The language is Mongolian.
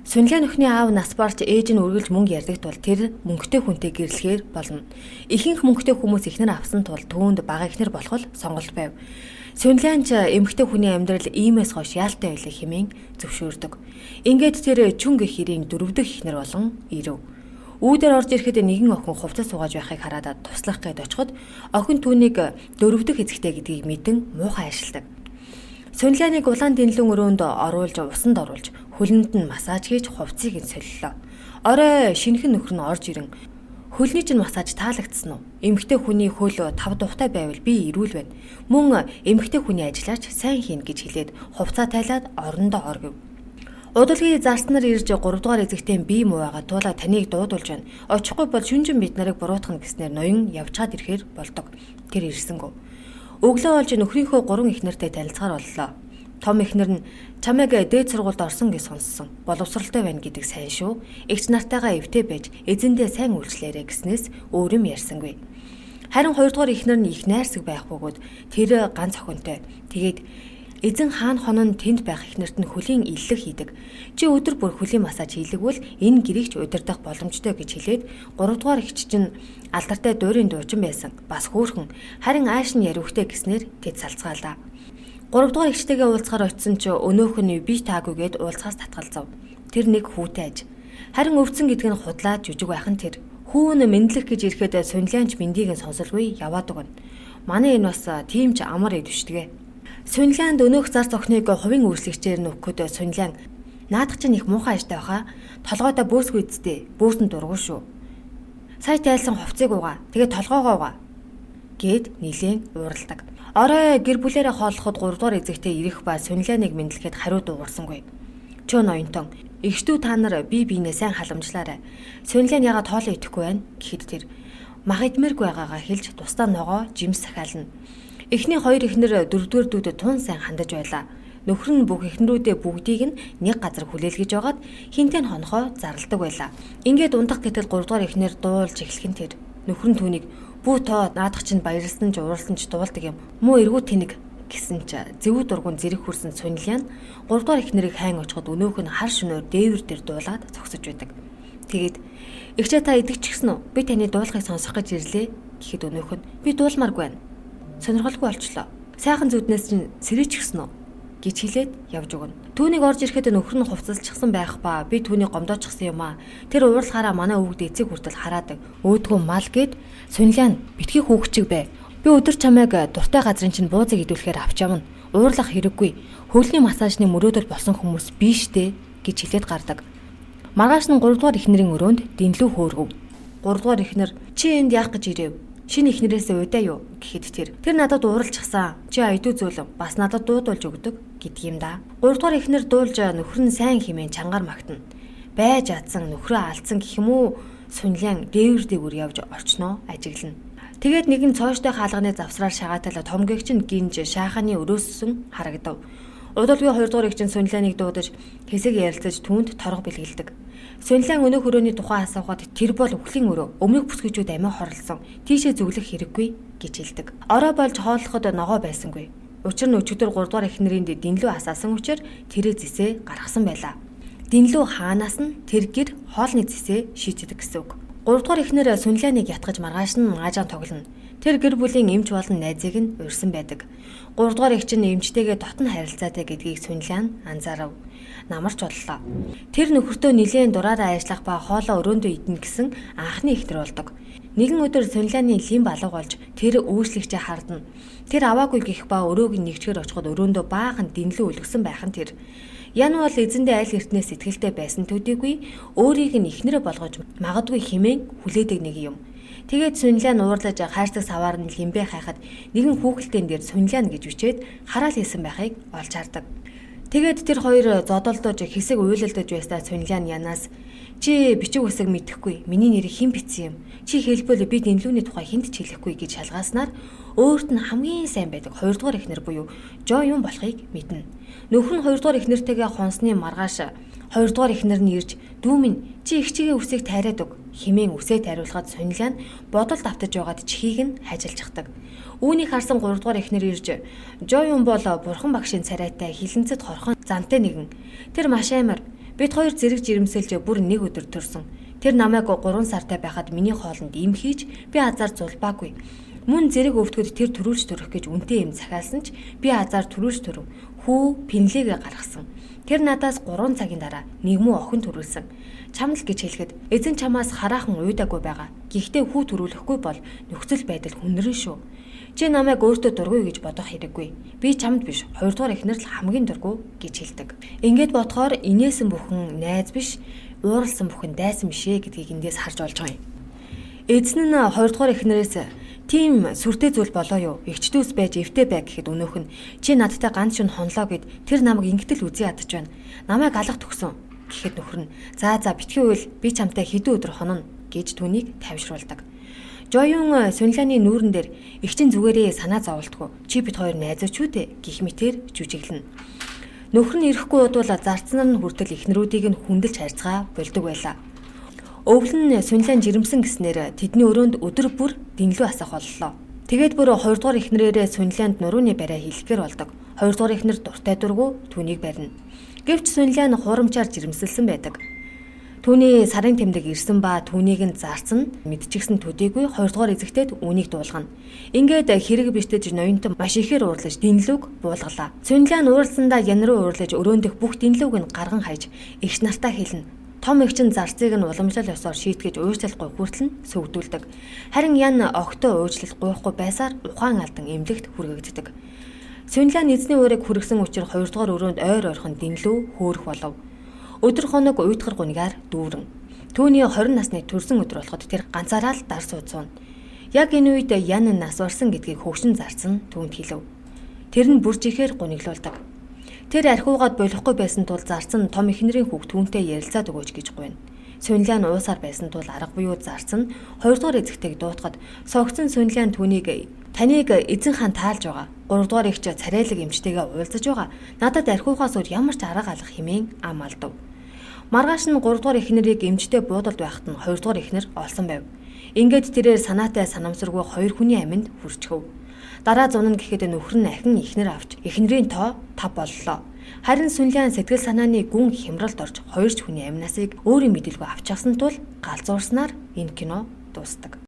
Сүнлээ нөхний аав нас барч ээж нь үргэлж мөнгө ярьдаг тул тэр мөнгөтэй хүнтэй гэрлэхээр болно. Ихэнх мөнгөтэй хүмүүс ихнэр авсан тул түүнд бага ихнэр болох л сонголт байв. Сүнлээнч эмэгтэй хүний амьдрал иймээс хойш яалтай байлаа хэмээн зөвшөөрдөг. Ингээд тэр чүнг их хэрийн дөрөвдөг ихнэр болон ирэв. Үүдээр орж ирэхэд нэгэн охин хувцас суугааж байхыг хараад туслах гээд очиход охин түүнийг дөрөвдөг эзэгтэй гэдгийг мэдэн муухай ажилдаг. Сүнлээнийг улаан дэнлэн өрөөнд оруулж усанд оруулж хөлөнд нь массаж хийж хувцсыг нь солилоо. Орой шинэхэн нөхөр нь орж ирэн хөлний чинь массаж таалагдсан уу? Эмэгтэй хүний хөл тав тухтай байвал би ирүүл байна. Мөн эмэгтэй хүний ажиллаач сайн хийн гэж хэлээд хувцаа тайлаад орондоо ор гэв. Удалгүй зарснаар ирж 3 дугаар эзэгтэй бие муугаа туулаа таныг дуудулж байна. Очихгүй бол шүнжин бид нарыг буруутгах гэснээр ноён явчаад ирэхээр болдог. Тэр ирсэнгөө. Өглөө болж нөхрийнхөө 3 эхнэртэй танилцахаар боллоо. Том эхнэр нь чамайг дээд сургуульд орсон гэж сонссон. Боловсралтай байна гэдэг сайн шүү. Эгч нартайгаа эвтэй байж эзэндээ сайн үйлчлээрэ гэснээс өөр юм ярьсангүй. Харин 2 дугаар эхнэр нь их найрсаг байх бөгөөд тэр ганц охинтой. Тэгээд эзэн хаан хонон тэнд байх эхнэрт нь хөлийн иллэг хийдэг. Чи өдөр бүр хөлийн массаж хийлэгвэл энэ гэрийг ч удирдах боломжтой гэж хэлээд 3 дугаар эгч чинь алдартай дуурийн дуучин байсан. Бас хөөрхөн. Харин ааш нь яриухтэй гэснээр тэд салцгаалаа. 3 дугаар эгчтэйгээ уулзахаар очисон ч өнөөх нь би таагүйгээд уулзахаас татгалзав. Тэр нэг хүүтэй аж. Харин өвцөн гэдэг нь худлаа жүжиг байхын тэр. Хүүн мэдлэх гэж ирэхэд сүнлээнч мэндийг нь сонсолгүй яваад өгнө. Манай энэ бас тийм ч амар идэвшдэгэ. Сүнлээнд өнөөх зар цохныг хувийн үйлчлэгчээр нөхөхөд сүнлээн наадах чинь их муухай ажтай баха. Толгойдоо бөөсгүй үсттэй. Бөөсөнд дургуй шүү. Сая тайлсан хувцсыг угаа. Тэгээд толгоогоо угаа гэд нилээн ууралдаг. Орой гэр бүлээрээ хооллоход 3 дугаар эзэгтэй ирэх ба сүнлээныг мэдлэхэд хариу дуугарсангүй. Чөө ноёнтон эгчдүү та нар бие биенээ сайн халамжлаарай. Сүнлээн ягаад хоолоо идэхгүй байна гэхэд тэр мах идмэргүй байгаагаа хэлж тусдаа ногоо жимс сахиална. Эхний 2 эхнэр 4-р дүүдэд тун сайн хандаж байлаа. Нөхөр нь бүх эхнэрүүдээ бүгдийг нь нэг газар хүлээлгэж байгаад хинтээ хонохоо зарладаг байлаа. Ингээд ундах гэтэл 3 дугаар эхнэр дуулж эхлэх нь тэр. Нөхөр нь түүнийг бүү тоо наадах чинь баярлсан ч ууралсан ч дуулдаг юм. Муу эргүү тэнэг гэсэн ч зэвүү дургуун зэрэг хүрсэн Сүнлээн 3 дугаар эхнэрийг хайн очиход өнөөх нь хар шөнөөр дээвэр дээр дуулаад зогсож байдаг. Тэгээд "Эгчээ та идэгч гисэн үү? Би таны дуулахыг сонсох гэж ирлээ" гэхэд өнөөх нь "Би дуулмааргүй байна. Сонирхолгүй болчлоо. Сайхан зүднээс чинь сэрээч гисэн үү?" гэж хэлээд явж өгнө. Түүнийг орж ирэхэд нөхөр нь хувцалчихсан байх ба би түүнийг гомдоочихсан юм аа. Тэр уурлахаараа манай өвгд эцэг хүртэл хараадаг. Өөдгөө мал гээд Сүнлээн битгий хүүхчиг бай. Би өдөр чамайг дуртай газрын чинь буузыг идүүлэхээр авч явна. Уурлах хэрэггүй. Хөвлөний массажны мөрөөдөл болсон хүмүүс биш дээ гэж хэлээд гардаг. Маргааш нь 3 дугаар эхнэрийн өрөөнд дэнлүү хөөргөв. 3 дугаар эхнэр "Чи энд яах гэж ирэв? Шинэ эхнэрээсээ уйдаа юу?" гэхэд тэр надад ууралчихсан. "Чи айдуу зөөлөн бас надад дуудуулж өгдөг" гэдэг юм да. 3 дугаар эхнэр дуулж нөхөр нь сайн хэмээн чангаар магтана. Байж адсан нөхрөө алдсан гэх юм уу? Сүнлээн дээвэр дээгүр явж орчноо ажиглана. Тэгээд нэгэн цооштой хаалганы завсраар шагаатал томгийгч нь гинж шааханы өрөөссөн харагдав. Удалгүй 2 дугаар эгчин Сүнлээнийг дуудаж хэсэг ярилцаж түүнд торго бэлгэлдэг. Сүнлээн өнөөх өрөөний тухай асуухад тэр бол өвхлийн өрөө. Өмнөх бүсгүйчүүд амиа хорлсон. Тийшээ зүглэх хэрэггүй гэж хэлдэг. Орой болж хооллоход ногоо байсангүй. Учир нь өчигдөр 3 дугаар эхнэрийн дэнлүү асаасан учраас тэрэ зэсээ гаргасан байлаа. Дэнлүү хаанаас нь тэр гэр хоолны зэсээ шийддэг гэсэн үг. 3 дугаар эхнэр Сүнлээнийг ятгаж маргааш нь аажаан тоглоно. Тэр гэр бүлийн эмч болон найзыг нь урьсан байдаг. 3 дугаар эгч нь эмчтэйгээ дотн харилцаатай гэдгийг Сүнлээн анзаарав. Намарч боллоо. Тэр нөхөртөө нилээн дураараа ажиллах ба хоолоо өрөөндөө идэнэ гэсэн анхны эхнэр болдог. Нэгэн өдөр Сүнлээний лимб алга болж тэр үйлчлэгчээ хардна. Тэр аваагүй гэх ба өрөөг нь нэгчгээр очиход өрөөндөө баахан дэнлүү өлгсөн байхын тэр. Ян бол эзэндээ аль эртнээс сэтгэлтэй байсан төдийгүй өөрийг нь эхнэрэ болгож магадгүй хэмээн хүлээдэг нэг юм. Тэгээд Сүнлээн уурлаж хайрцаг саваар нь лимбэ хайхад нэгэн хүүхэлдэйн дээр Сүнлээн гэж бичээд хараал хийсэн байхыг олж хардаг. Тэгээд тэр хоёр зодолдож хэсэг уйлалдаж байснаа Сүнлээн янаас "Чи бичиг үсэг мэдэхгүй. Миний нэрийг хэн бичсэн юм? Чи хэлбэл би дэнлүүний тухай хүнд ч хэлэхгүй" гэж шалгааснаар өөрт нь хамгийн сайн байдаг 2 дугаар эхнэр буюу Жо юм болохыг мэднэ. Нөхөр нь 2 дугаар эхнэртэйгээ хонсны маргааш 2 дугаар эхнэр нь ирж "Дүү минь чи их чигээ үсийг тайраад өг" хэмээн үсээ тариулахад Сүнлээн бодолд автаж байгаад чихийг нь хажилчихдаг. Үүнийг харсан 3 дугаар эхнэр ирж "Жо юм бол бурхан багшийн царайтай хилэнцэд хорхон зантай нэгэн. Тэр маш амар. Бид хоёр зэрэг жирэмсэлж бүр нэг өдөр төрсөн. Тэр намайг 3 сартай байхад миний хоолнд им хийж би азар зулбаагүй. Мөн зэрэг өвтгөд тэр төрүүлж төрөх гэж үнтэй юм захиалсан ч би азар төрүүлж төрөв. Хүү пинлэгээ гаргасан. Тэр надаас 3 цагийн дараа нэгмүү охин төрүүлсэн. Чамд л гэж хэлэхэд эзэн чамаас хараахан уйдаагүй байгаа. Гэхдээ хүү төрүүлэхгүй бол нөхцөл байдал хүнрэн шүү. Чи намайг өөртөө дургүй гэж бодох хэрэггүй. Би чамд биш, 2 дугаар эхнэр л хамгийн дургүй гэж хэлдэг. Ингээд бодохоор инээсэн бүхэн найз биш, ууралсан бүхэн дайсан бишээ гэдгийг эндээс харж болж байгаа юм. Эзэн нь 2 дугаар эхнэрээс тийм сүртэй зүйл болоо юу? Игчдүүс байж эвтэй бай гэхэд өнөөх нь чи надтай ганц шин хонлоо гэд тэр намайг ингэтэл үзий ядаж байна. Намайг алгах төгсөн гэхэд нөхөр нь за битгий үйл би чамтай хэдэн өдөр хононо гэж түүнийг тавьшруулдаг. Жоён Сунлианы нүүрэн дээр эгчин зүгээрээ санаа зовлтгоо. Чи бид хоёр найзаач үү те гих мэтэр жүжиглэнэ. Нөхөр нь ирэхгүй удвал зарцнаар нь хүртэл эхнэрүүдийг нь хүндэлж харьцгаа болдог байлаа. Өвлөн Сунлиан жирэмсэн гэснээр тэдний өрөөнд өдөр бүр дэнлүү асах боллоо. Тэгээд бүр 2 дугаар эхнэрээрээ Сунлианд нурууны бариа хийлгэхээр болдог. 2 дугаар эхнэр дуртай дургу түүнийг барина. Гэвч Сунлиан хурамчаар жирэмсэлсэн байдаг. Түүний сарын тэмдэг ирсэн ба түүнийг нь зарцсан мэдчихсэн төдийгүй 2 дугаар эзэгтэйд үнийг дуулгана. Ингээд хэрэг биштэж ноёнтон маш ихээр уурлаж дэнлүүг буулгалаа. Сунлиан ууралсандаа ян руу уурлаж өрөөндөх бүх дэнлүүг нь гарган хайж эгч нартаа хэлнэ. Том эгчин зарцыг нь уламжлал ёсоор шийтгэж уучлалгүй хүртэл нь сөгдүүлдэг. Харин ян огтоо уучлал гуйхгүй байсаар ухаан алдан эмнэлэгт хүргэгддэг. Сунлиан эзний уурыг хүргэсэн учраас 2 дугаар өрөөнд ойр ойрхон дэнлүү хөөрөх болов. Өдөр хоног уйтгар гунигаар дүүрэн. Түүний 20 насны төрсөн өдөр болоход тэр ганцаараа л дар суудсан. Яг энэ үед ян нас барсан гэдгийг хөгшин зарцсан түүнд хэлв. Тэр нь бүрж ихээр гуниглуулдаг. Тэр архиугаад болохгүй байсан тул зарцсан том эхнэрийн хүүг түүнтэй ярилцаад өгөөч гэж гуйна. Сунлиан уусаар байсан тул арга буюу зарцсан 2 дугаар эзэгтэйг дуутахад согцсон Сунлиан түүнийг таныг эзэн хаан таалж байгаа. 3 дугаар эгч царайлаг эмчтэйгээ уулзаж байгаа. Надад архиухаас өөр ямар ч арга алах хэмээн ам алдав. Маргааш нь 3 дугаар эхнэрийг эмчтэй буудалд байхад нь 2 дугаар эхнэр олсон байв. Ингээд тэрээр санаатай санамсаргүй 2 хүний аминд хүрчгэв. Дараа зунана гэхэд нөхөр нь ахин эхнэр авч эхнэрийн тоо 5 боллоо. Харин Сунлиан сэтгэл санааны гүн хямралд орж 2 хүний амнасыг өөрийн мэдээлгүй авчихсан тул галзуурснаар энэ кино дуустдаг.